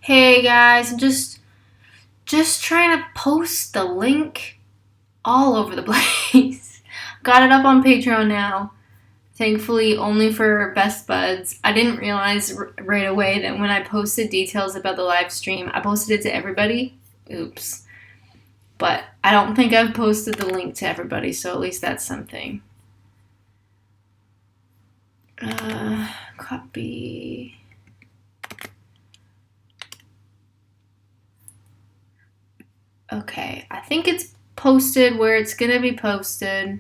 Hey guys, I'm just trying to post the link all over the place. Got it up on Patreon now. Thankfully, only for Best Buds. I didn't realize right away that when I posted details about the live stream, I posted it to everybody. Oops. But I don't think I've posted the link to everybody, so at least that's something. Copy. Okay, I think it's posted where it's gonna be posted.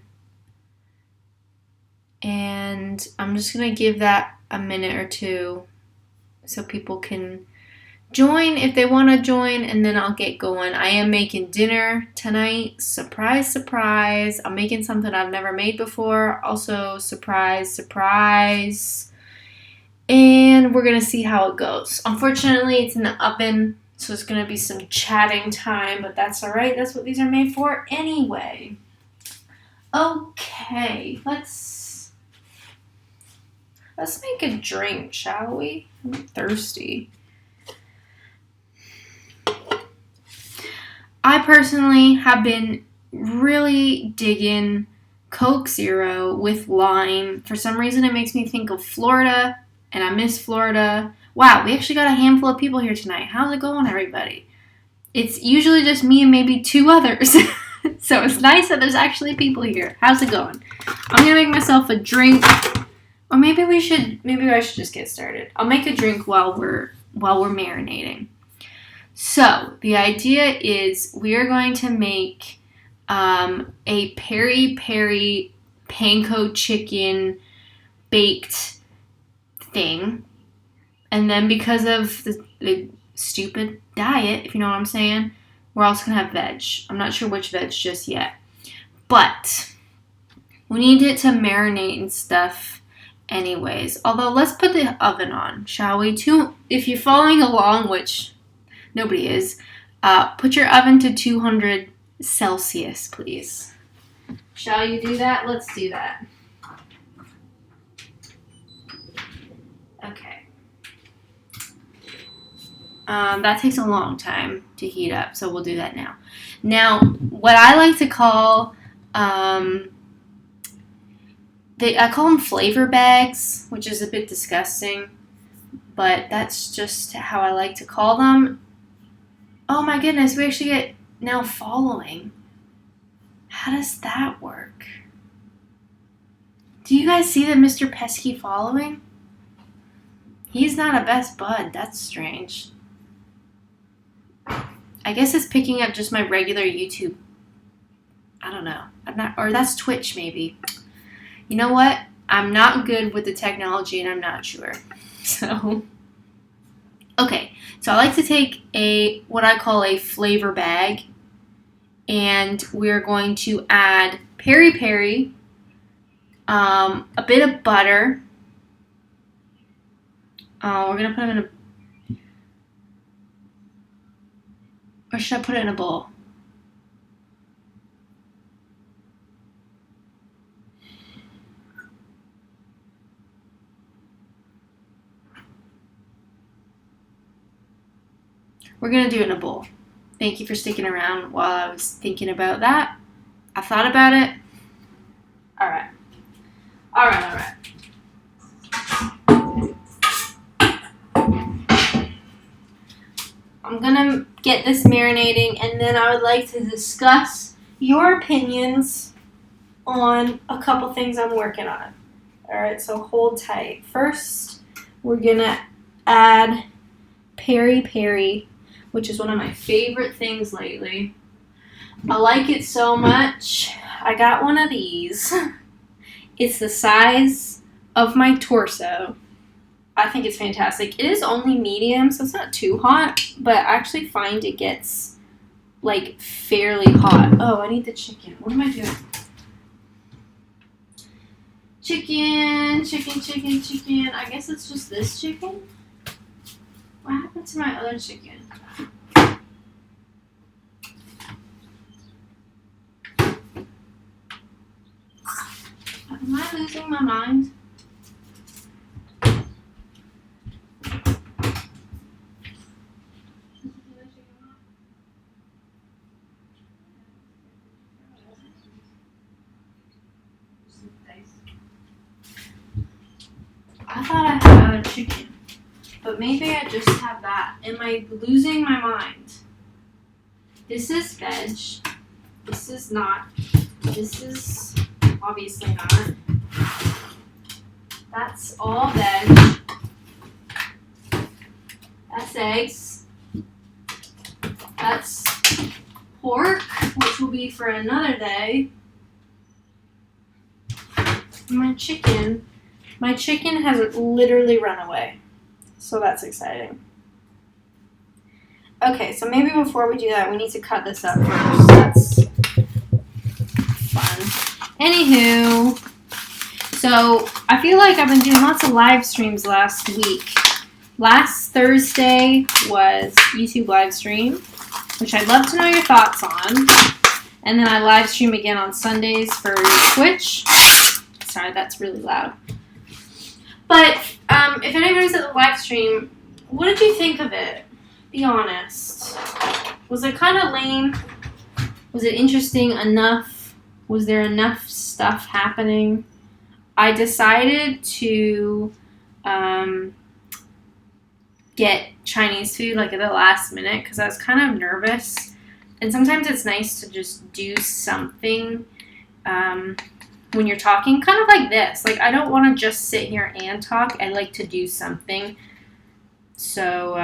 And I'm just gonna give that a minute or two so people can join if they want to join, and then I'll get going. I am making dinner tonight. Surprise, surprise. I'm making something I've never made before. Also, surprise, surprise. And we're gonna see how it goes. Unfortunately, it's in the oven, so it's gonna be some chatting time, but that's alright. That's what these are made for anyway. Okay, let's make a drink, shall we? I'm thirsty. I personally have been really digging Coke Zero with lime. For some reason, it makes me think of Florida, and I miss Florida. Wow, we actually got a handful of people here tonight. How's it going, everybody? It's usually just me and maybe two others. So it's nice that there's actually people here. How's it going? I'm gonna make myself a drink. Or maybe I should just get started. I'll make a drink while we're marinating. So the idea is we are going to make a peri peri panko chicken baked thing, and then because of the stupid diet, if you know what I'm saying, we're also gonna have veg. I'm not sure which veg just yet, but we need it to marinate and stuff anyways. Although, let's put the oven on, shall we? If you're following along, which nobody is, put your oven to 200 Celsius, please. Shall you do that? Let's do that. Okay. That takes a long time to heat up, so we'll do that now. Now, what I like to call, I call them flavor bags, which is a bit disgusting, but that's just how I like to call them. Oh my goodness, we actually get now following. How does that work? Do you guys see that Mr. Pesky following? He's not a best bud. That's strange. I guess it's picking up just my regular YouTube. I don't know. Or that's Twitch maybe. You know what? I'm not good with the technology and I'm not sure. So, okay. So I like to take what I call a flavor bag, and we're going to add peri peri, a bit of butter. We're going to put them in a... Or should I put it in a bowl? We're going to do it in a bowl. Thank you for sticking around while I was thinking about that. I thought about it. All right. I'm going to get this marinating, and then I would like to discuss your opinions on a couple things I'm working on. All right, so hold tight. First, we're going to add peri peri, which is one of my favorite things lately. I like it so much. I got one of these. It's the size of my torso. I think it's fantastic. It is only medium, so it's not too hot, but I actually find it gets, like, fairly hot. Oh, I need the chicken. What am I doing? Chicken. I guess it's just this chicken. What happened to my other chicken? Am I losing my mind? I thought I had other chicken, but maybe I just have that. Am I losing my mind? This is veg. This is not. This is obviously not. That's all veg. That's eggs. That's pork, which will be for another day. My chicken has literally run away. So that's exciting. Okay, so maybe before we do that, we need to cut this up first. That's fun. Anywho, so I feel like I've been doing lots of live streams last week. Last Thursday was YouTube live stream, which I'd love to know your thoughts on. And then I live stream again on Sundays for Twitch. Sorry, that's really loud. But if anybody's at the live stream, what did you think of it? Be honest. Was it kind of lame? Was it interesting enough? Was there enough stuff happening? I decided to get Chinese food like at the last minute because I was kind of nervous. And sometimes it's nice to just do something when you're talking, kind of like this. Like, I don't want to just sit here and talk. I like to do something. So,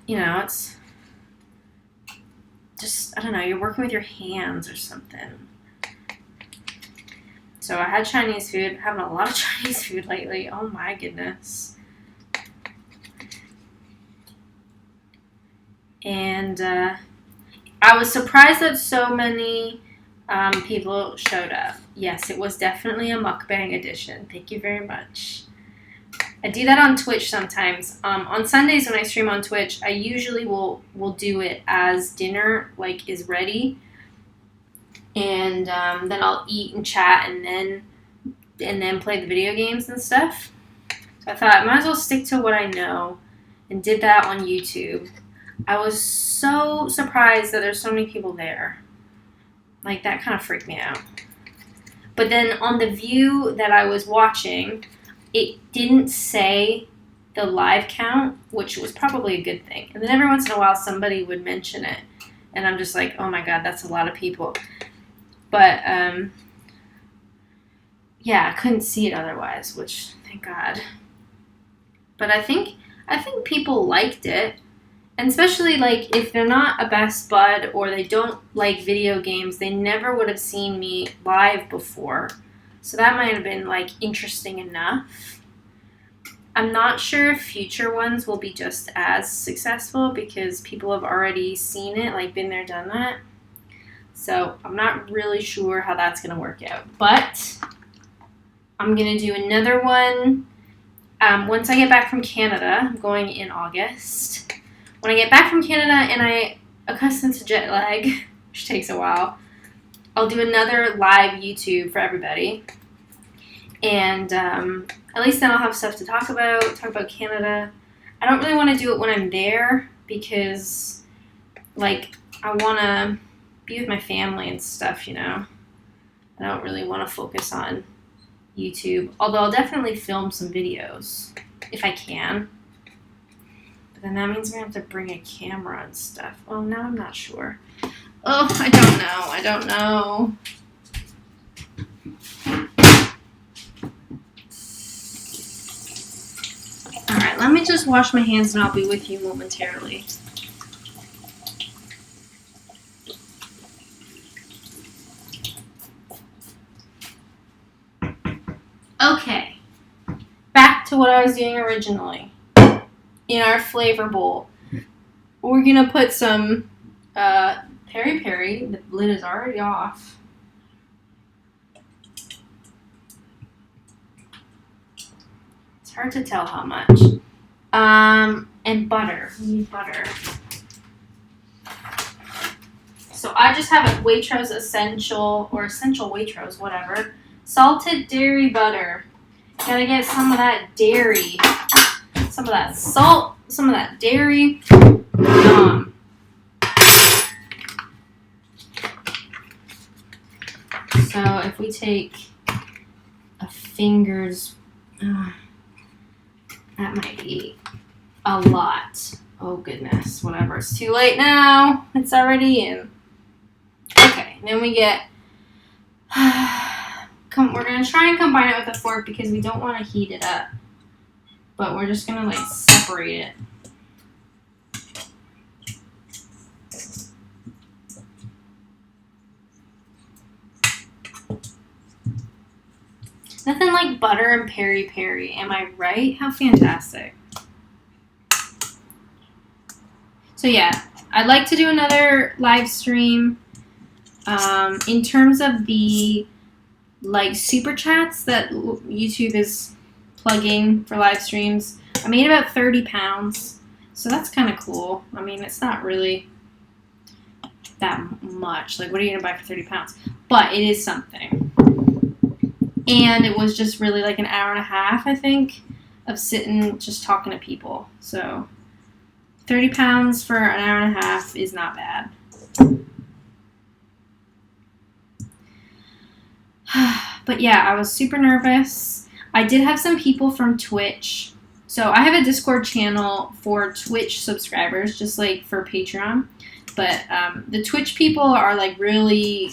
it's just, I don't know, you're working with your hands or something. So I had Chinese food. I'm having a lot of Chinese food lately. Oh my goodness. And I was surprised that so many people showed up. Yes, it was definitely a mukbang edition. Thank you very much. I do that on Twitch sometimes. On Sundays when I stream on Twitch, I usually will do it as dinner is ready, and then I'll eat and chat and then play the video games and stuff. So I thought I might as well stick to what I know, and did that on YouTube. I was so surprised that there's so many people there. Like, that kind of freaked me out. But then on the view that I was watching, it didn't say the live count, which was probably a good thing. And then every once in a while, somebody would mention it. And I'm just like, oh my God, that's a lot of people. But, yeah, I couldn't see it otherwise, which, thank God. But I think people liked it. And especially, if they're not a best bud or they don't like video games, they never would have seen me live before. So that might have been, interesting enough. I'm not sure if future ones will be just as successful because people have already seen it, been there, done that. So I'm not really sure how that's going to work out. But I'm going to do another one once I get back from Canada. I'm going in August. When I get back from Canada and I accustom to jet lag, which takes a while, I'll do another live YouTube for everybody. And at least then I'll have stuff to talk about Canada. I don't really want to do it when I'm there because, I want to be with my family and stuff, I don't really want to focus on YouTube. Although I'll definitely film some videos if I can. Then that means we're going to have to bring a camera and stuff. Oh, now I'm not sure. Oh, I don't know. Alright, let me just wash my hands and I'll be with you momentarily. Okay. Back to what I was doing originally. In our flavor bowl, we're gonna put some peri peri. The lid is already off. It's hard to tell how much. And butter. We need butter. So I just have a Waitrose Essential or Essential Waitrose, whatever. Salted dairy butter. Gotta get some of that dairy. Some of that salt, some of that dairy. So if we take a finger's, that might be a lot. Oh goodness, whatever. It's too late now. It's already in. Okay, then we get. We're gonna try and combine it with a fork because we don't want to heat it up. But we're just gonna like separate it. Nothing like butter and peri-peri. Am I right? How fantastic. So yeah, I'd like to do another live stream. In terms of the like super chats that YouTube is plugging for live streams, I made about 30 pounds. So that's kind of cool. I mean, it's not really that much. Like, what are you going to buy for 30 pounds? But it is something. And it was just really like an hour and a half, I think, of sitting just talking to people. So 30 pounds for an hour and a half is not bad. But yeah, I was super nervous. I did have some people from Twitch. So I have a Discord channel for Twitch subscribers, just like for Patreon. But the Twitch people are like really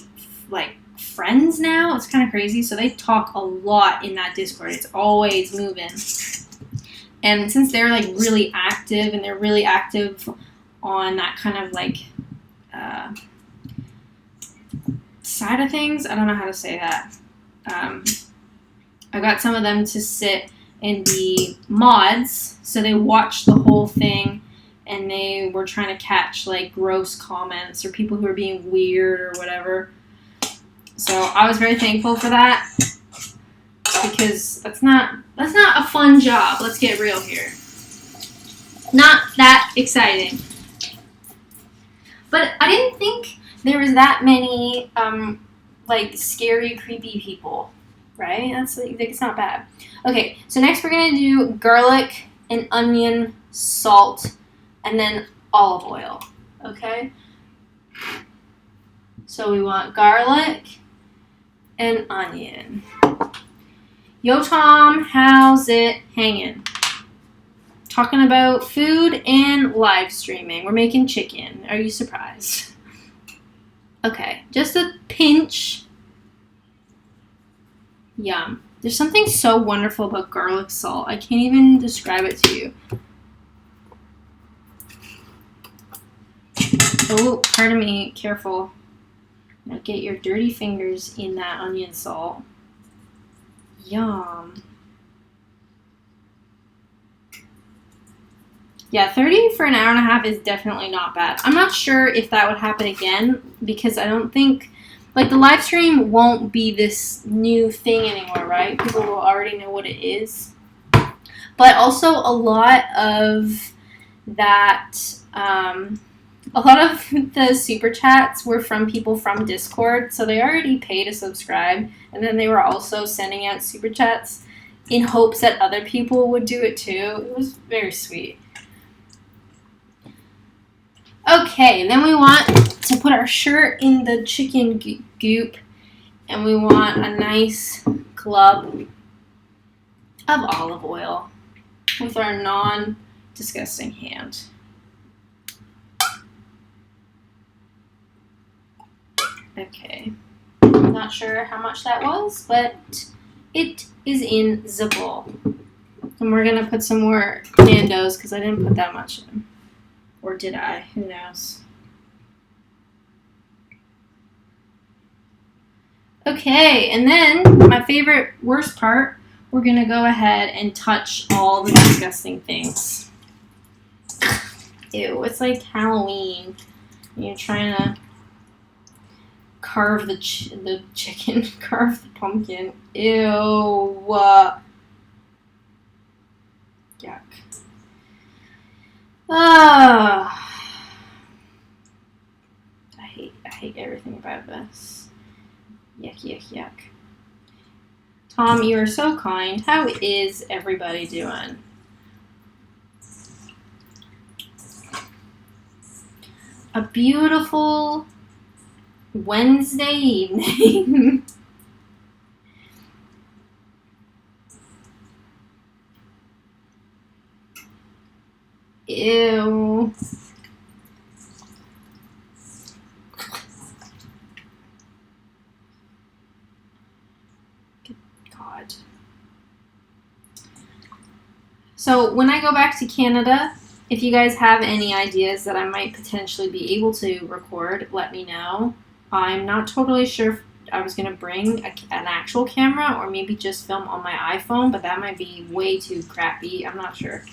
like friends now. It's kind of crazy. So they talk a lot in that Discord. It's always moving. And since they're like really active and they're really active on that kind of like side of things, I don't know how to say that. I got some of them to sit and be mods, so they watched the whole thing and they were trying to catch like gross comments or people who are being weird or whatever. So I was very thankful for that because that's not a fun job. Let's get real here. Not that exciting. But I didn't think there was that many like scary, creepy people, right? That's like, it's not bad. Okay, so next we're gonna do garlic and onion, salt, and then olive oil. Okay. So we want garlic and onion. Yo, Tom, how's it hanging? Talking about food and live streaming. We're making chicken. Are you surprised? Okay, just a pinch. Yum. There's something so wonderful about garlic salt. I can't even describe it to you. Oh, pardon me. Careful. Now get your dirty fingers in that onion salt. Yum. Yeah, 30 for an hour and a half is definitely not bad. I'm not sure if that would happen again because I don't think, like, the live stream won't be this new thing anymore, right? People will already know what it is. But also a lot of that, a lot of the super chats were from people from Discord, so they already paid to subscribe, and then they were also sending out super chats in hopes that other people would do it too. It was very sweet. Okay, then we want to put our shirt in the chicken goop, and we want a nice glub of olive oil with our non-disgusting hand. Okay, not sure how much that was, but it is in the bowl. And we're going to put some more Nando's because I didn't put that much in. Or did I? Who knows? Okay, and then my favorite, worst part, we're going to go ahead and touch all the disgusting things. Ew, it's like Halloween. You're trying to carve the chicken, carve the pumpkin. Ew. Yuck. I hate everything about this. Yuck, yuck, yuck. Tom, you are so kind. How is everybody doing? A beautiful Wednesday evening. Ew. God. So when I go back to Canada, if you guys have any ideas that I might potentially be able to record, let me know. I'm not totally sure if I was going to bring an actual camera or maybe just film on my iPhone, but that might be way too crappy. I'm not sure.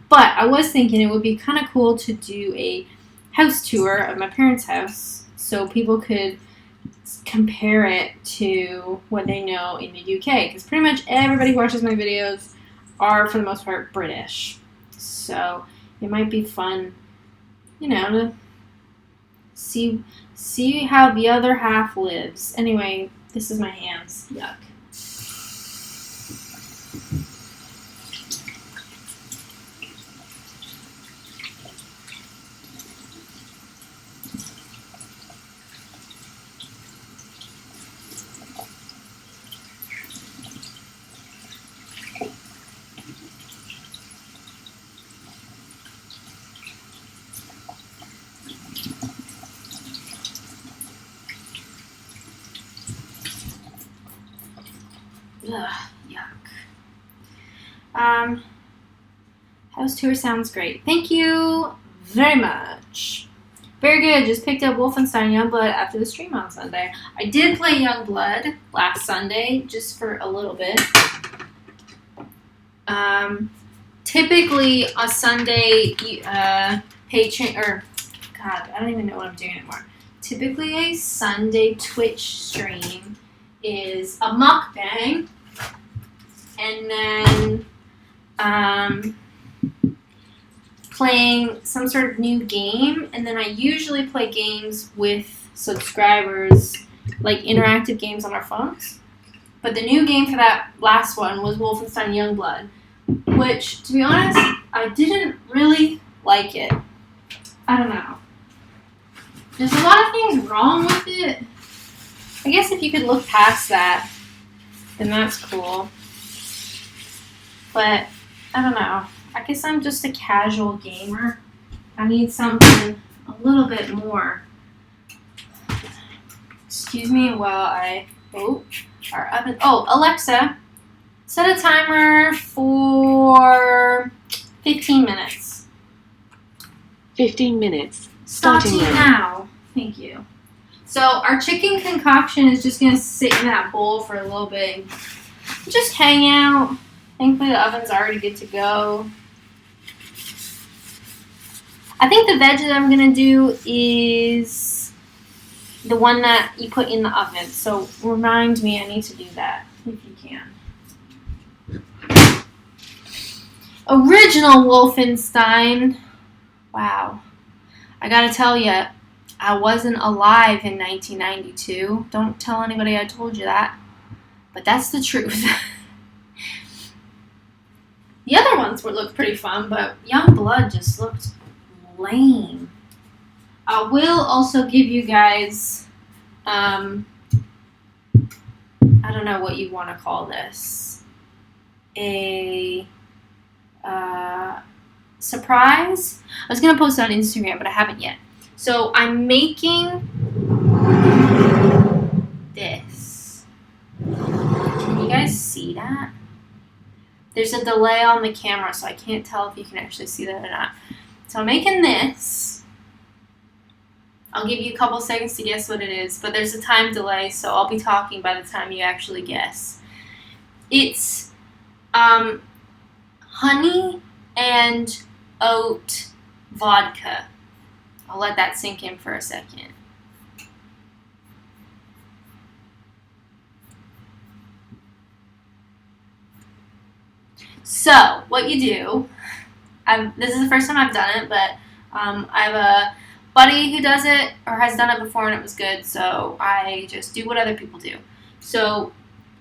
But I was thinking it would be kind of cool to do a house tour of my parents' house so people could compare it to what they know in the UK. Because pretty much everybody who watches my videos are, for the most part, British. So it might be fun, to see how the other half lives. Anyway, this is my hands. Yuck. Ugh, yuck. House tour sounds great. Thank you very much. Very good. Just picked up Wolfenstein Youngblood after the stream on Sunday. I did play Youngblood last Sunday, just for a little bit. Typically on Sunday, Patreon, or God, I don't even know what I'm doing anymore. Typically a Sunday Twitch stream is a mukbang, and then playing some sort of new game, and then I usually play games with subscribers, like interactive games on our phones. But the new game for that last one was Wolfenstein Youngblood, which, to be honest, I didn't really like it. I don't know. There's a lot of things wrong with it. I guess if you could look past that, then that's cool. But, I don't know. I guess I'm just a casual gamer. I need something a little bit more. Excuse me while I... our oven... Alexa, set a timer for 15 minutes. 15 minutes. Starting now. Thank you. So our chicken concoction is just going to sit in that bowl for a little bit and just hang out. Thankfully the oven's already good to go. I think the veg that I'm going to do is the one that you put in the oven. So remind me I need to do that if you can. Original Wolfenstein. Wow. I gotta tell you, I wasn't alive in 1992. Don't tell anybody I told you that. But that's the truth. The other ones would look pretty fun, but Youngblood just looked lame. I will also give you guys, I don't know what you want to call this, a surprise. I was going to post it on Instagram, but I haven't yet. So I'm making this. Can you guys see that? There's a delay on the camera, so I can't tell if you can actually see that or not. So I'm making this. I'll give you a couple seconds to guess what it is, but there's a time delay, so I'll be talking by the time you actually guess. It's honey and oat vodka. I'll let that sink in for a second. So, what you do, this is the first time I've done it, but I have a buddy who does it, or has done it before, and it was good, so I just do what other people do. So,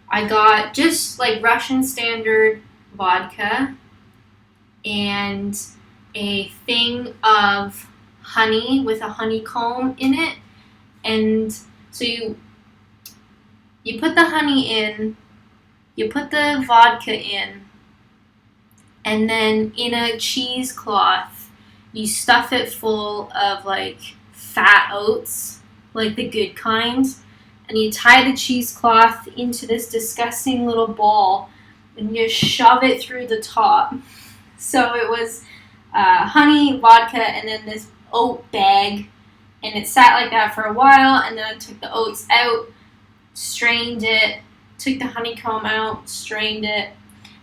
I got just like Russian standard vodka, and a thing of honey with a honeycomb in it, and so you put the honey in, you put the vodka in, And then in a cheesecloth, you stuff it full of like fat oats, like the good kind. And you tie the cheesecloth into this disgusting little ball and you shove it through the top. So it was honey, vodka, and then this oat bag. And it sat like that for a while, and then I took the oats out, strained it, took the honeycomb out, strained it,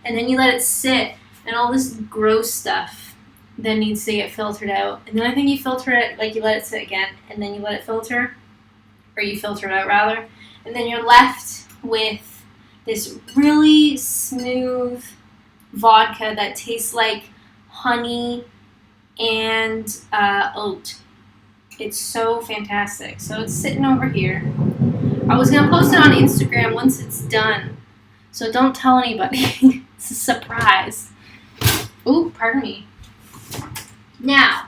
and then you let it sit, and all this gross stuff then needs to get filtered out. And then I think you filter it, like you let it sit again, and then you let it filter, or you filter it out rather, and then you're left with this really smooth vodka that tastes like honey and oat. It's so fantastic. So it's sitting over here. I was going to post it on Instagram once it's done. So don't tell anybody. It's a surprise. Ooh, pardon me. Now,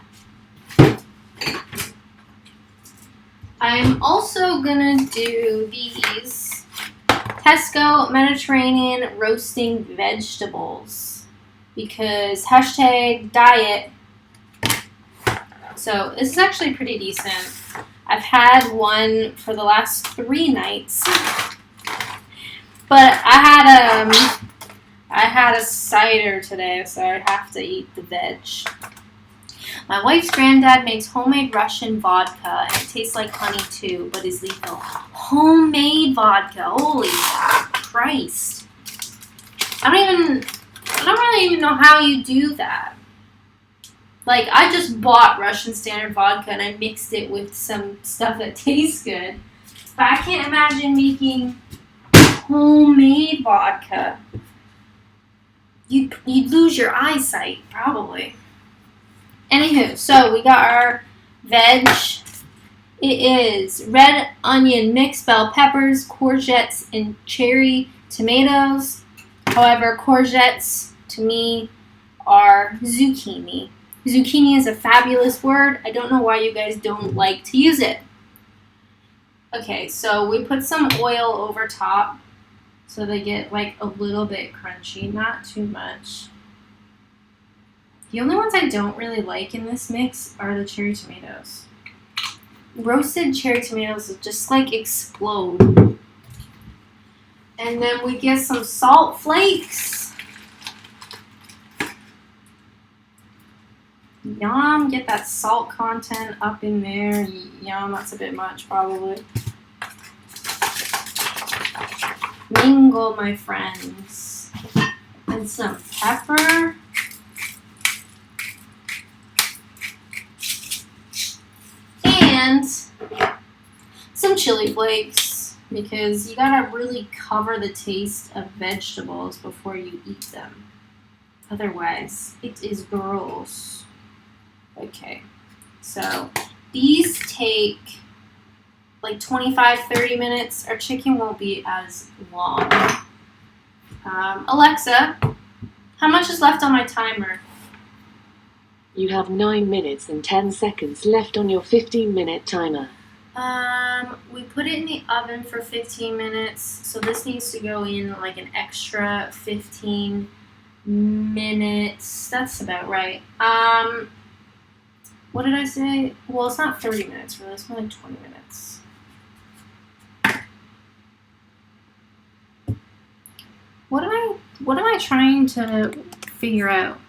I'm also going to do these Tesco Mediterranean roasting vegetables. Because hashtag diet. So this is actually pretty decent. I've had one for the last 3 nights, but I had a cider today, so I have to eat the veg. My wife's granddad makes homemade Russian vodka, and it tastes like honey too, but is lethal. Homemade vodka, holy Christ! I don't really even know how you do that. Like, I just bought Russian standard vodka and I mixed it with some stuff that tastes good. But I can't imagine making homemade vodka. You'd lose your eyesight, probably. Anywho, so we got our veg. It is red onion, mixed bell peppers, courgettes, and cherry tomatoes. However, courgettes, to me, are zucchini. Zucchini is a fabulous word. I don't know why you guys don't like to use it. Okay, so we put some oil over top so they get like a little bit crunchy, not too much. The only ones I don't really like in this mix are the cherry tomatoes. Roasted cherry tomatoes will just like explode. And then we get some salt flakes. Yum, get that salt content up in there. Yum, that's a bit much probably. Mingle, my friends. And some pepper. And some chili flakes, because you gotta really cover the taste of vegetables before you eat them. Otherwise, it is gross. Okay, so these take like 25-30 minutes. Our chicken won't be as long. Alexa, how much is left on my timer? You have 9 minutes and 10 seconds left on your 15-minute timer. We put it in the oven for 15 minutes, so this needs to go in like an extra 15 minutes. That's about right. What did I say? Well, it's not 30 minutes, really. It's more like 20 minutes. What am I trying to figure out?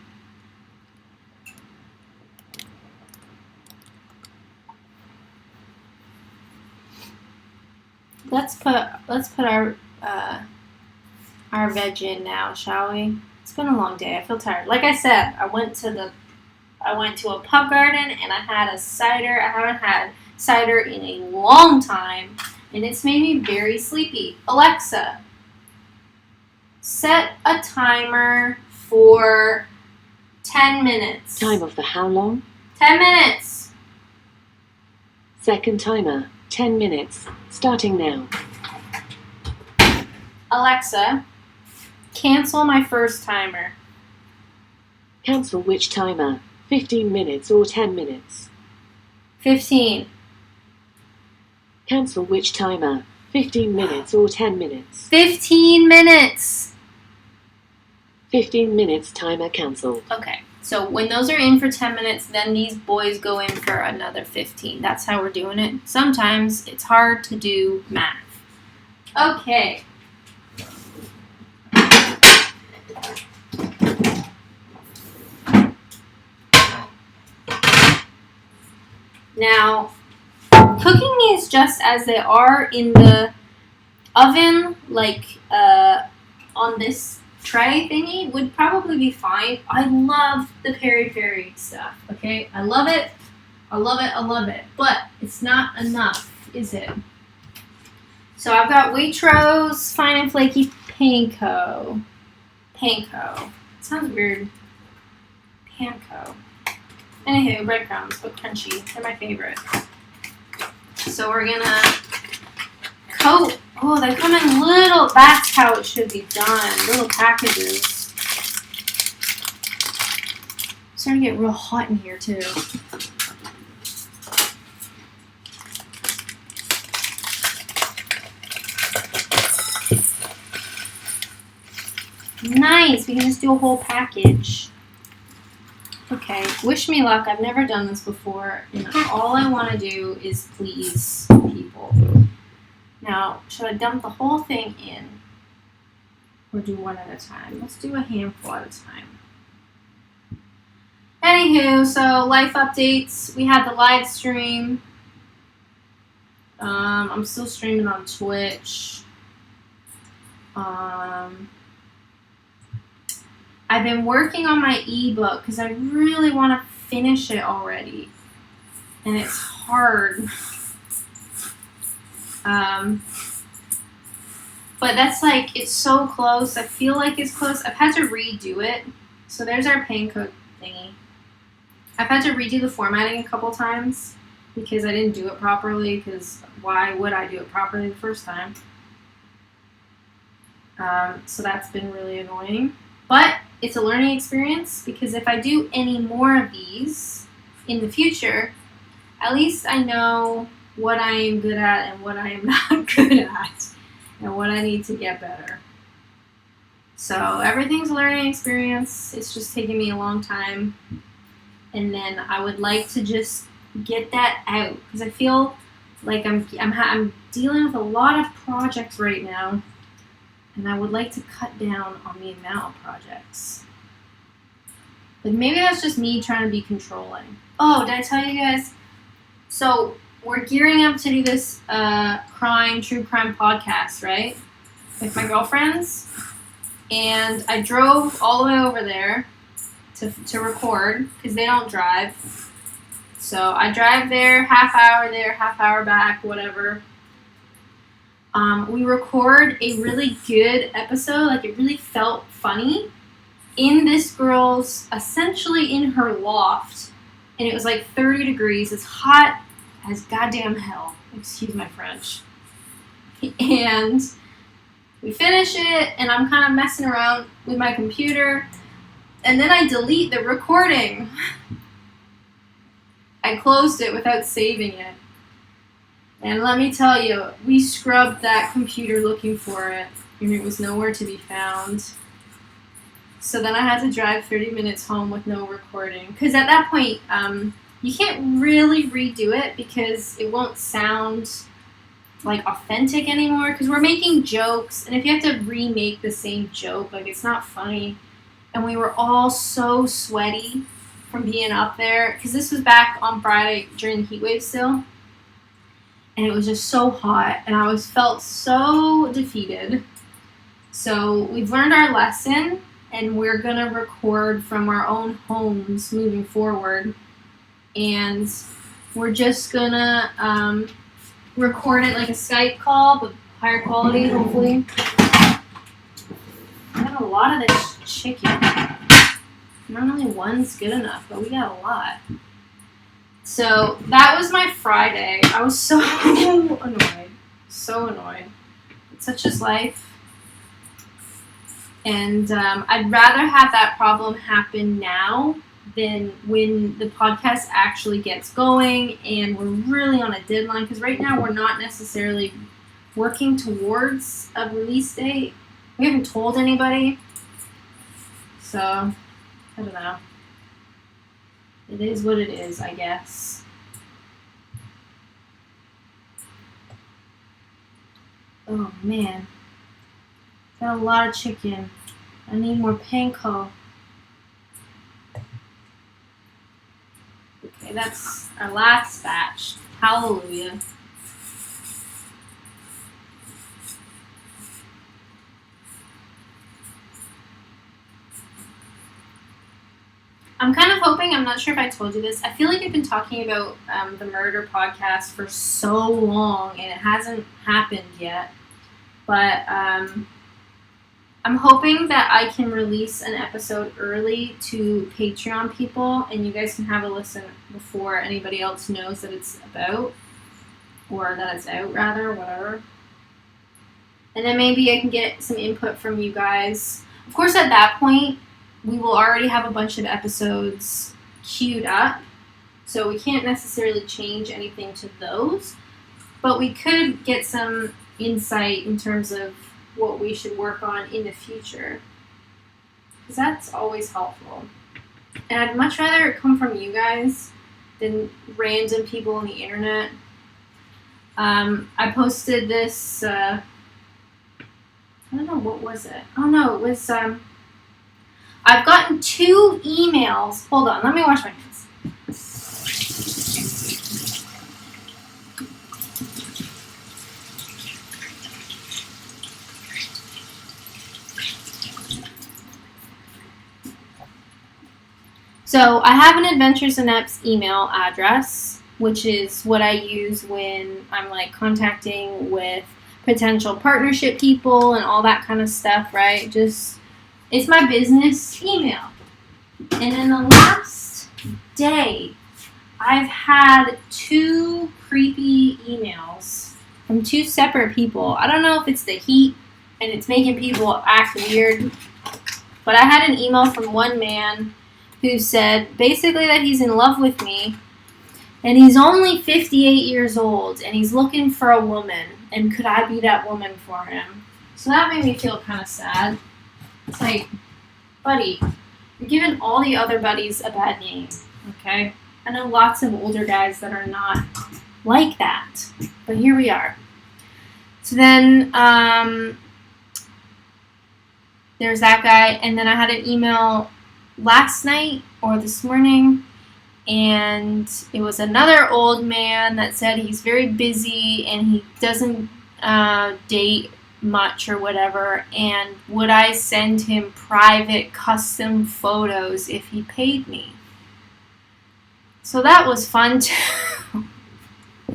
Let's put our veg in now, shall we? It's been a long day. I feel tired. Like I said, I went to a pub garden and I had a cider. I haven't had cider in a long time, and it's made me very sleepy. Alexa, set a timer for 10 minutes. Timer for how long? 10 minutes. Second timer, 10 minutes. Starting now. Alexa, cancel my first timer. Cancel which timer? 15 minutes or 10 minutes? 15. Cancel which timer? 15 minutes or 10 minutes? 15 minutes. 15 minutes timer cancelled. Okay, so when those are in for 10 minutes, then these boys go in for another 15. That's how we're doing it. Sometimes it's hard to do math. Okay. Now, cooking these just as they are in the oven, like on this tray thingy, would probably be fine. I love the peri-peri stuff, okay? I love it. I love it. I love it. But it's not enough, is it? So I've got Waitrose Fine and Flaky Panko. Panko. It sounds weird. Panko. Anywho, breadcrumbs, but crunchy. They're my favorite. So we're gonna coat. Oh, they come in little. That's how it should be done. Little packages. It's starting to get real hot in here too. Nice. We can just do a whole package. Okay, wish me luck. I've never done this before, and all I want to do is please people. Now, should I dump the whole thing in, or do one at a time? Let's do a handful at a time. Anywho, so life updates. We had the live stream. I'm still streaming on Twitch. I've been working on my ebook because I really want to finish it already. And it's hard. But that's like, it's so close. I feel like it's close. I've had to redo it. So there's our Panko thingy. I've had to redo the formatting a couple times because I didn't do it properly, because why would I do it properly the first time? So that's been really annoying. But it's a learning experience, because if I do any more of these in the future, at least I know what I am good at and what I am not good at, and what I need to get better. So everything's a learning experience. It's just taking me a long time. And then I would like to just get that out, because I feel like I'm dealing with a lot of projects right now. And I would like to cut down on the amount of projects. But maybe that's just me trying to be controlling. Oh, did I tell you guys? So we're gearing up to do this true crime podcast, right? With my girlfriends. And I drove all the way over there to record, because they don't drive. So I drive there, half hour back, whatever. We record a really good episode, like it really felt funny, in this girl's, essentially in her loft, and it was like 30 degrees, it's hot as goddamn hell, excuse my French, and we finish it, and I'm kind of messing around with my computer, and then I delete the recording. I closed it without saving it. And let me tell you, we scrubbed that computer looking for it, and it was nowhere to be found. So then I had to drive 30 minutes home with no recording. Because at that point, you can't really redo it, because it won't sound like authentic anymore. Because we're making jokes, and if you have to remake the same joke, like, it's not funny. And we were all so sweaty from being up there. Because this was back on Friday during the heat wave still. And it was just so hot, and I felt so defeated. So we've learned our lesson, and we're going to record from our own homes moving forward. And we're just going to record it like a Skype call, but higher quality, hopefully. I got a lot of this chicken. Normally one's good enough, but we got a lot. So that was my Friday. I was so annoyed. So annoyed. It's such is life. And I'd rather have that problem happen now than when the podcast actually gets going and we're really on a deadline. Because right now we're not necessarily working towards a release date. We haven't told anybody. So, I don't know. It is what it is, I guess. Oh, man. Got a lot of chicken. I need more panko. Okay, that's our last batch. Hallelujah. I'm kind of hoping, I'm not sure if I told you this, I feel like I've been talking about the murder podcast for so long and it hasn't happened yet. But I'm hoping that I can release an episode early to Patreon people and you guys can have a listen before anybody else knows that it's about, or that it's out rather, whatever. And then maybe I can get some input from you guys. Of course, at that point, we will already have a bunch of episodes queued up, so we can't necessarily change anything to those, but we could get some insight in terms of what we should work on in the future, because that's always helpful. And I'd much rather it come from you guys than random people on the internet. I posted this, I don't know, what was it? Oh no, it was, I've gotten 2 emails. Hold on, let me wash my hands. So I have an Adventures in Eps email address, which is what I use when I'm like contacting with potential partnership people and all that kind of stuff, right? Just, it's my business email. And in the last day, I've had 2 creepy emails from 2 separate people. I don't know if it's the heat and it's making people act weird, but I had an email from one man who said basically that he's in love with me and he's only 58 years old and he's looking for a woman and could I be that woman for him? So that made me feel kind of sad. It's like, buddy, you're giving all the other buddies a bad name, okay? I know lots of older guys that are not like that, but here we are. So then there's that guy, and then I had an email last night or this morning, and it was another old man that said he's very busy and he doesn't date much or whatever, and would I send him private custom photos if he paid me? So that was fun too.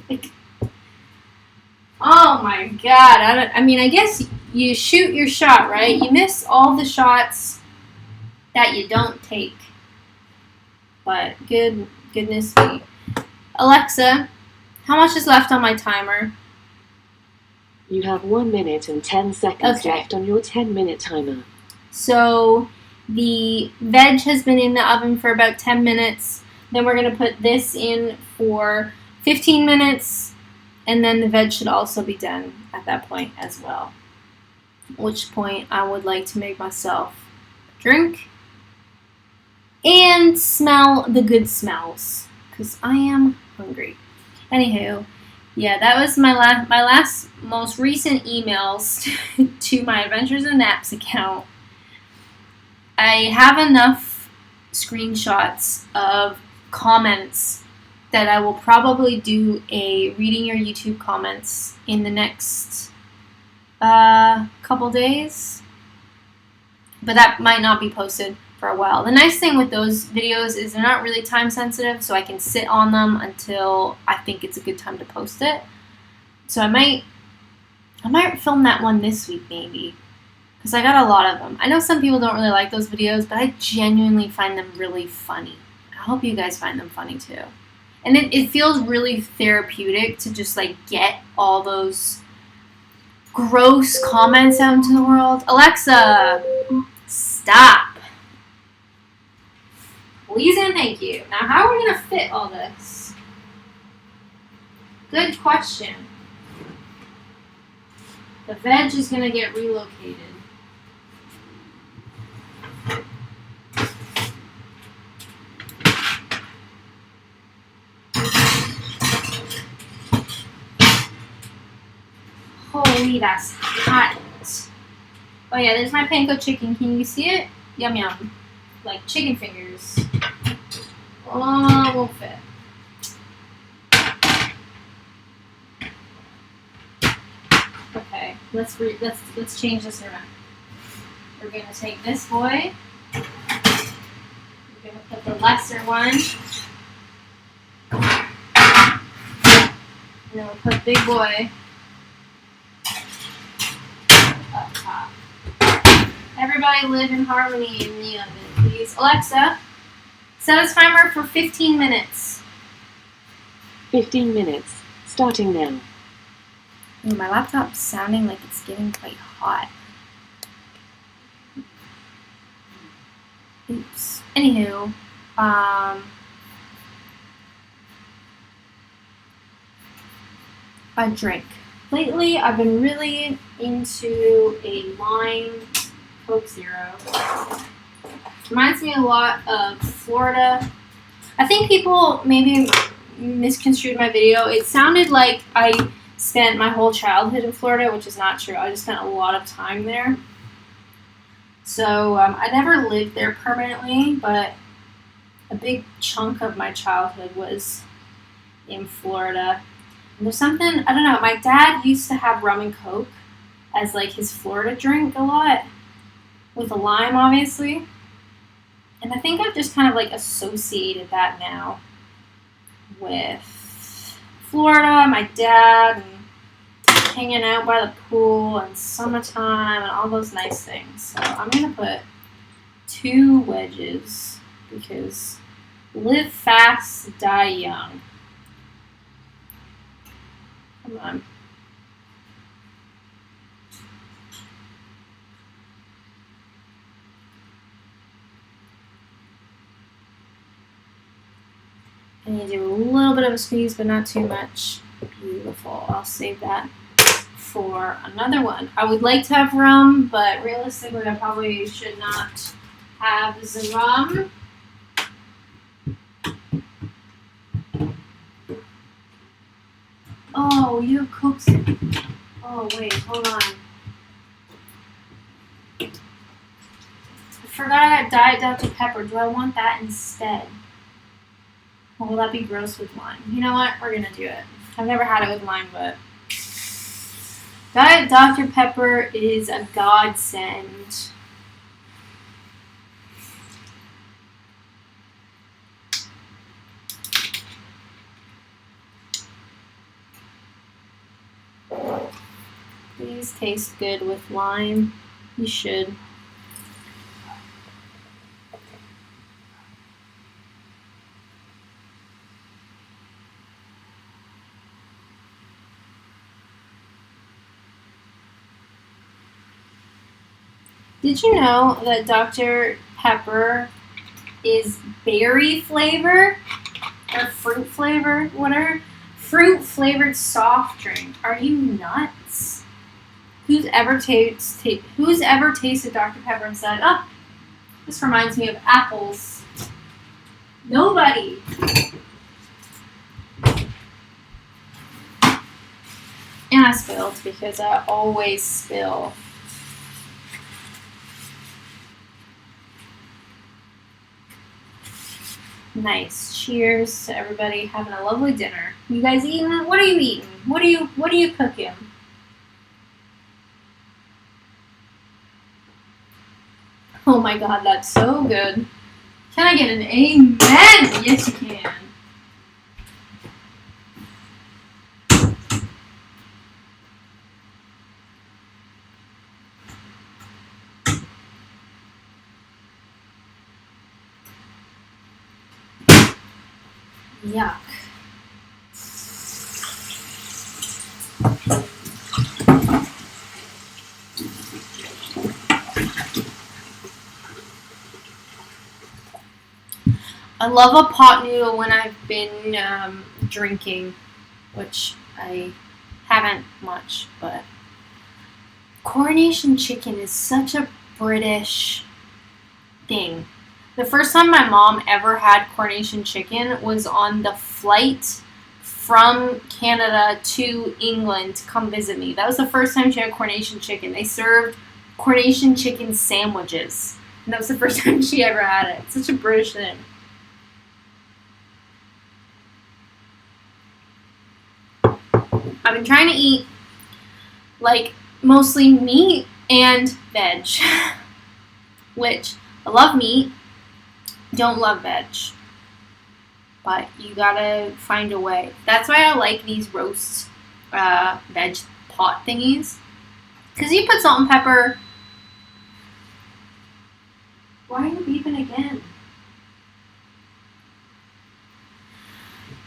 Like, oh my god, I mean, I guess you shoot your shot, right? You miss all the shots that you don't take. But goodness me. Alexa, how much is left on my timer? You have 1 minute and 10 seconds Okay. left on your 10-minute timer. So the veg has been in the oven for about 10 minutes. Then we're going to put this in for 15 minutes. And then the veg should also be done at that point as well. At which point I would like to make myself a drink and smell the good smells, because I am hungry. Anywho, yeah, that was my last most recent emails to my Adventures in Naps account. I have enough screenshots of comments that I will probably do a reading your YouTube comments in the next couple days, but that might not be posted for a while. The nice thing with those videos is they're not really time sensitive, so I can sit on them until I think it's a good time to post it. So I might film that one this week maybe, because I got a lot of them. I know some people don't really like those videos, but I genuinely find them really funny. I hope you guys find them funny too. And it feels really therapeutic to just like get all those gross comments out into the world. Alexa, stop. Please and thank you. Now, how are we going to fit all this? Good question. The veg is going to get relocated. Holy, that's hot. Oh yeah, there's my panko chicken. Can you see it? Yum yum. Like chicken fingers. Oh, won't fit. Okay, let's change this around. We're gonna take this boy. We're gonna put the lesser one. And then we'll put big boy up top. Everybody live in harmony in the oven, please. Alexa, set a timer for 15 minutes. 15 minutes. Starting now. Ooh, my laptop's sounding like it's getting quite hot. Oops. Anywho, a drink. Lately, I've been really into a lime Coke Zero. Reminds me a lot of Florida. I think people maybe misconstrued my video. It sounded like I spent my whole childhood in Florida, which is not true. I just spent a lot of time there. So I never lived there permanently, but a big chunk of my childhood was in Florida. And there's something, I don't know, my dad used to have rum and Coke as like his Florida drink a lot, with a lime obviously. And I think I've just kind of like associated that now with Florida, my dad, and hanging out by the pool and summertime and all those nice things. So I'm going to put 2 wedges because live fast, die young. Come on. I need to do a little bit of a squeeze, but not too much. Beautiful. I'll save that for another one. I would like to have rum, but realistically, I probably should not have the rum. Oh, you have Coke. Oh, wait, hold on. I forgot I had Diet Dr. Pepper. Do I want that instead? Or will that be gross with lime? You know what? We're gonna do it. I've never had it with lime, but Diet Dr. Pepper is a godsend. These taste good with lime. You should. Did you know that Dr. Pepper is berry flavor or fruit flavor, whatever? Fruit flavored soft drink. Are you nuts? Who's ever tasted Dr. Pepper and said, "Oh, this reminds me of apples"? Nobody. And I spilled because I always spill. Nice. Cheers to everybody having a lovely dinner. You guys eating? What are you eating? What are you cooking? Oh my god, that's so good. Can I get an amen? Yes, you can. Yuck. I love a pot noodle when I've been drinking, which I haven't much, but Coronation chicken is such a British thing. The first time my mom ever had Coronation chicken was on the flight from Canada to England to come visit me. That was the first time she had Coronation chicken. They served Coronation chicken sandwiches. And that was the first time she ever had it. It's such a British thing. I've been trying to eat, like, mostly meat and veg. Which, I love meat, don't love veg. But you gotta find a way. That's why I like these roast veg pot thingies. Because you put salt and pepper. Why are you beeping again?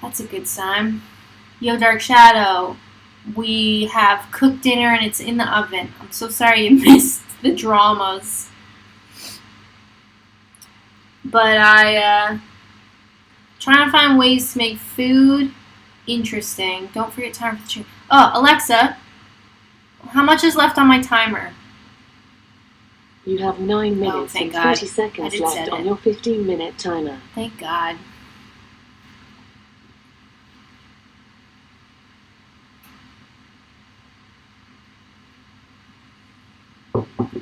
That's a good sign. Yo, Dark Shadow. We have cooked dinner and it's in the oven. I'm so sorry you missed the dramas. But trying to find ways to make food interesting. Don't forget time for the chicken. Oh, Alexa, how much is left on my timer? You have 9 minutes and 30 seconds left on your 15-minute timer. Thank God.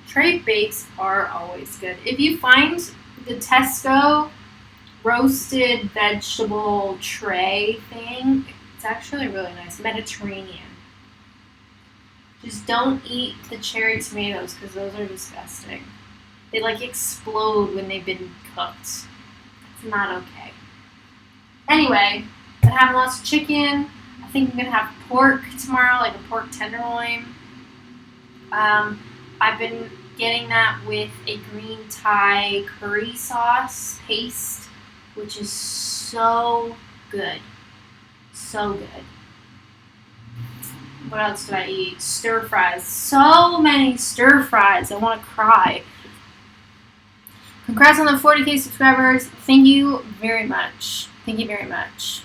Trade bakes are always good. If you find the Tesco roasted vegetable tray thing, it's actually really nice. Mediterranean. Just don't eat the cherry tomatoes because those are disgusting. They like explode when they've been cooked. It's not okay. Anyway, I'm having lots of chicken. I think I'm gonna have pork tomorrow, like a pork tenderloin. I've been getting that with a green Thai curry sauce paste, which is so good. So good. What else do I eat? Stir fries. So many stir fries. I want to cry. Congrats on the 40K subscribers. Thank you very much. Thank you very much.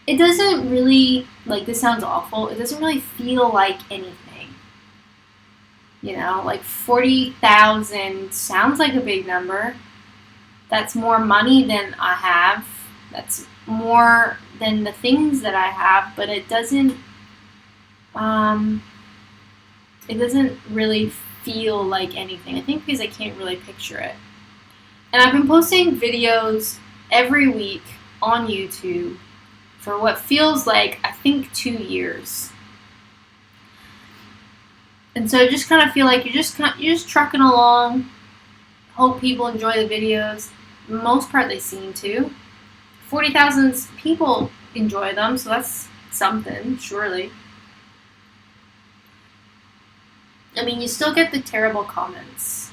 It doesn't really, like, this sounds awful. It doesn't really feel like anything. You know, like 40,000 sounds like a big number. That's more money than I have. That's more than the things that I have, but it doesn't really feel like anything. I think because I can't really picture it. And I've been posting videos every week on YouTube for what feels like, I think, 2 years. And so I just kind of feel like you're just trucking along. Hope people enjoy the videos. For the most part, they seem to. 40,000 people enjoy them, so that's something, surely. I mean, you still get the terrible comments.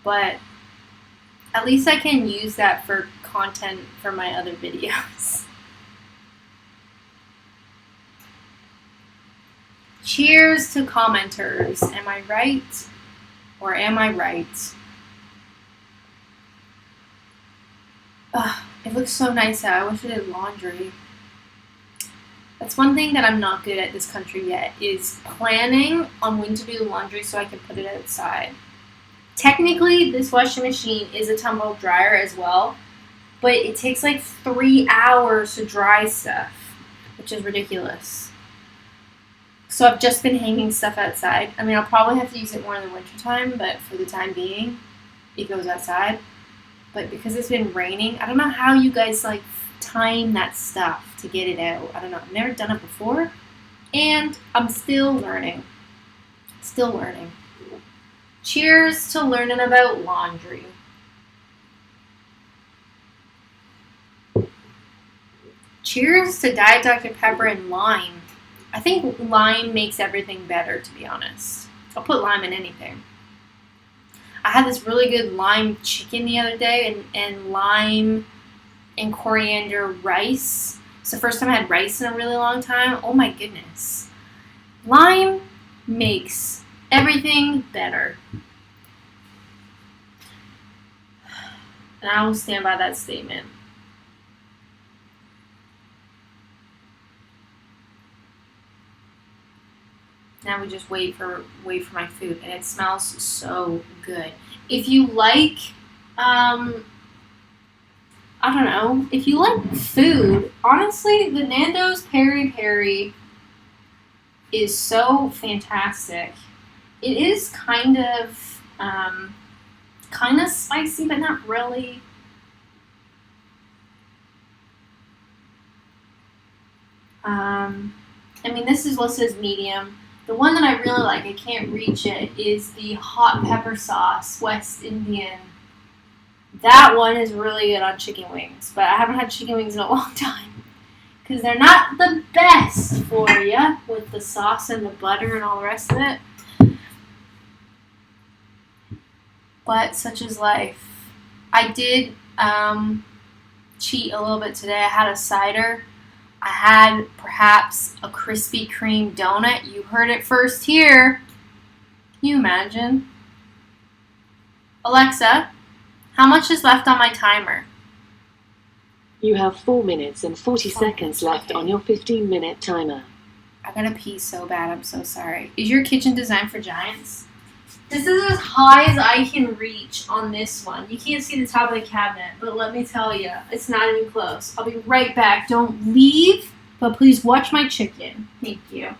But at least I can use that for content for my other videos. Cheers to commenters. Am I right? Or am I right? Ugh, it looks so nice out. I wish I did laundry. That's one thing that I'm not good at this country yet, is planning on when to do the laundry so I can put it outside. Technically, this washing machine is a tumble dryer as well, but it takes like 3 hours to dry stuff, which is ridiculous. So I've just been hanging stuff outside. I mean, I'll probably have to use it more in the wintertime, but for the time being, it goes outside. But because it's been raining, I don't know how you guys like time that stuff to get it out. I don't know. I've never done it before, and I'm still learning. Still learning. Cheers to learning about laundry. Cheers to Diet Dr. Pepper and lime. I think lime makes everything better, to be honest. I'll put lime in anything. I had this really good lime chicken the other day and lime and coriander rice. It's the first time I had rice in a really long time. Oh my goodness. Lime makes everything better. And I will stand by that statement. Now we just wait for my food, and it smells so good. If you like I don't know. If you like food, honestly, the Nando's Peri Peri is so fantastic. It is kind of spicy, but not really. I mean, this is listed as medium. The one that I really like, I can't reach it, is the hot pepper sauce, West Indian. That one is really good on chicken wings, but I haven't had chicken wings in a long time because they're not the best for you with the sauce and the butter and all the rest of it. But such is life. I did cheat a little bit today. I had a cider. I had perhaps a Krispy Kreme donut. You heard it first here. Can you imagine? Alexa, how much is left on my timer? You have 4 minutes and 40 seconds left on your 15-minute timer. I gotta pee so bad, I'm so sorry. Is your kitchen designed for giants? This is as high as I can reach on this one. You can't see the top of the cabinet, but let me tell you, it's not even close. I'll be right back. Don't leave, but please watch my chicken. Thank you.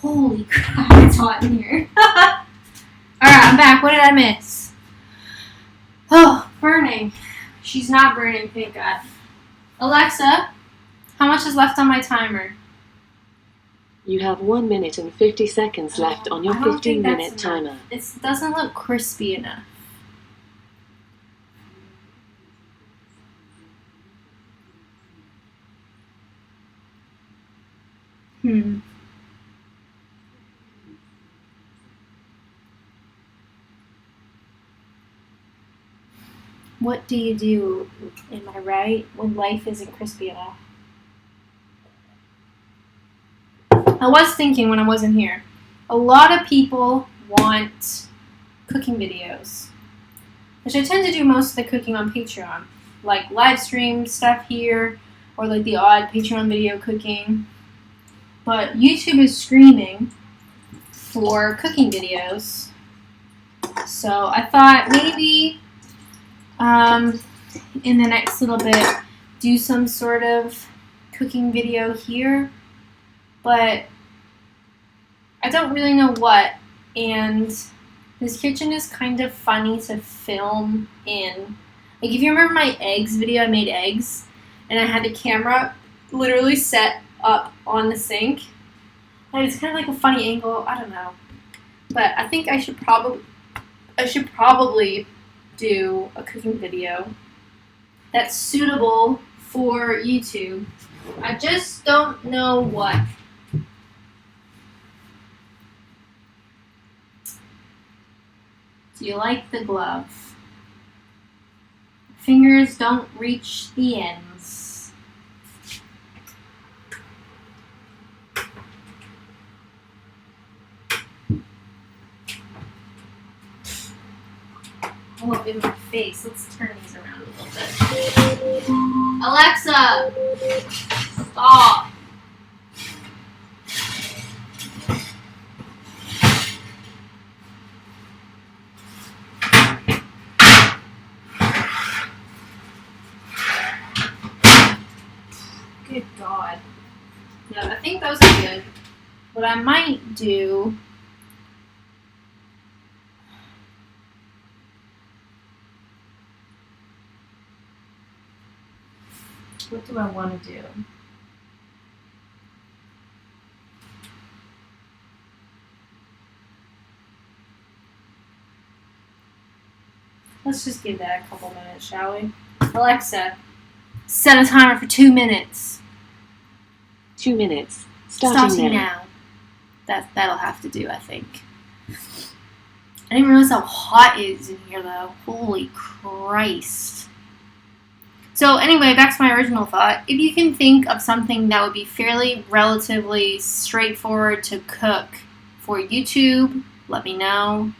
Holy crap, it's hot in here. Alright, I'm back. What did I miss? Oh, burning. She's not burning, thank God. Alexa, how much is left on my timer? You have 1 minute and 50 seconds left on your I don't think 15-minute that's timer. enough. It doesn't look crispy enough. What do you do, am I right, when life isn't crispy enough? I was thinking when I wasn't here, a lot of people want cooking videos, which I tend to do most of the cooking on Patreon, like live stream stuff here, or like the odd Patreon video cooking. But YouTube is screaming for cooking videos, so I thought maybe in the next little bit do some sort of cooking video here, but I don't really know what, and This kitchen is kind of funny to film in. Like, if you remember my eggs video, I made eggs, and I had the camera literally set up on the sink. And it's kind of like a funny angle. I don't know. But I think I should probably do a cooking video that's suitable for YouTube. I just don't know what. Do you like the glove? Fingers don't reach the ends. Oh, up in my face. Let's turn these around a little bit. Alexa! Stop! Good God. No, I think those are good. What I might do... What do I want to do? Let's just give that a couple minutes, shall we? Alexa, set a timer for 2 minutes. 2 minutes. Starting now. That'll have to do, I think. I didn't realize how hot it is in here, though. Holy Christ. So anyway, back to my original thought. If you can think of something that would be fairly relatively straightforward to cook for YouTube, let me know.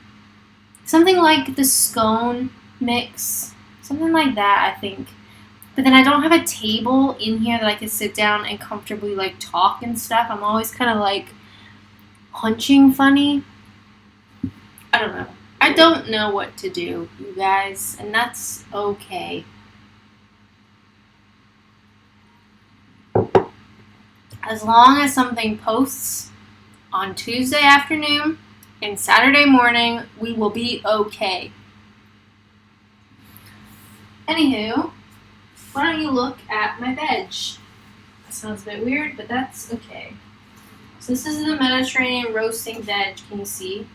Something like the scone mix. Something like that, I think. But then I don't have a table in here that I can sit down and comfortably like talk and stuff. I'm always kind of like hunching funny. I don't know. I don't know what to do, you guys, and that's okay. As long as something posts on Tuesday afternoon and Saturday morning, we will be okay. Anywho, why don't you look at my veg? That sounds a bit weird, but that's okay. So this is the Mediterranean roasting veg, can you see?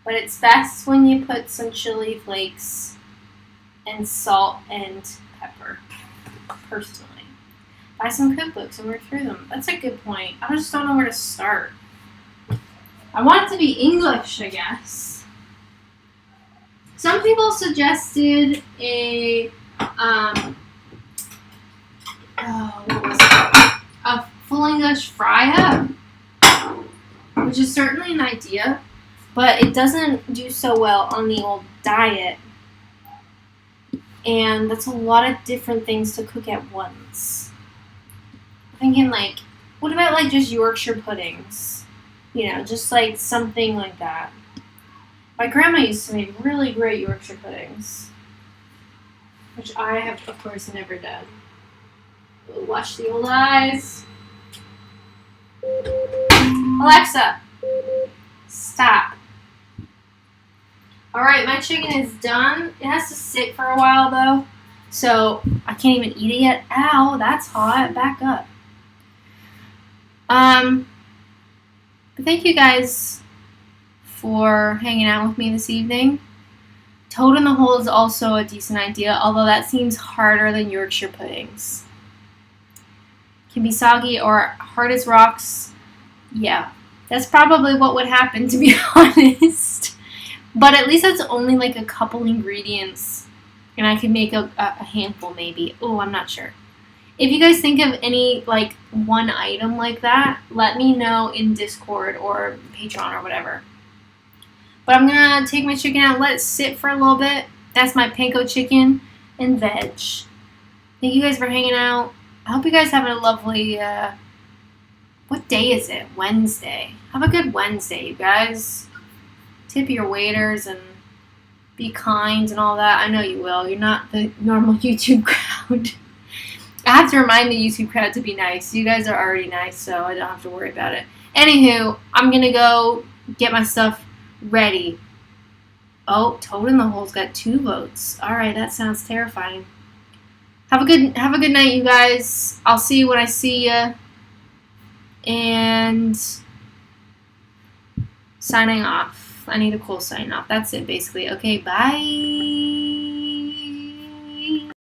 But it's best when you put some chili flakes and salt and pepper, personally. Buy some cookbooks and work through them. That's a good point. I just don't know where to start. I want it to be English, I guess. Some people suggested what was it? A full English fry-up, which is certainly an idea, but it doesn't do so well on the old diet. And that's a lot of different things to cook at once. I'm thinking, like, what about, like, just Yorkshire puddings? You know, just, like, something like that. My grandma used to make really great Yorkshire puddings, which I have, of course, never done. Watch the old eyes. Alexa, stop. Alright, my chicken is done. It has to sit for a while, though, so I can't even eat it yet. Ow, that's hot. Back up. But thank you guys for hanging out with me this evening. Toad in the hole is also a decent idea, although that seems harder than Yorkshire puddings. Can be soggy or hard as rocks. Yeah, that's probably what would happen, to be honest. But at least that's only like a couple ingredients, and I could make a handful maybe. Oh, I'm not sure. If you guys think of any like one item like that, let me know in Discord or Patreon or whatever. But I'm gonna take my chicken out, let it sit for a little bit. That's my panko chicken and veg. Thank you guys for hanging out. I hope you guys have a lovely, what day is it? Wednesday. Have a good Wednesday, you guys. Tip your waiters and be kind and all that. I know you will. You're not the normal YouTube crowd. I have to remind the YouTube crowd to be nice. You guys are already nice, so I don't have to worry about it. Anywho, I'm going to go get my stuff Ready. Oh, Toad in the Hole's got 2 votes. All right, that sounds terrifying. Have a good night, you guys. I'll see you when I see you. And signing off. I need a cool sign off. That's it, basically. Okay, bye.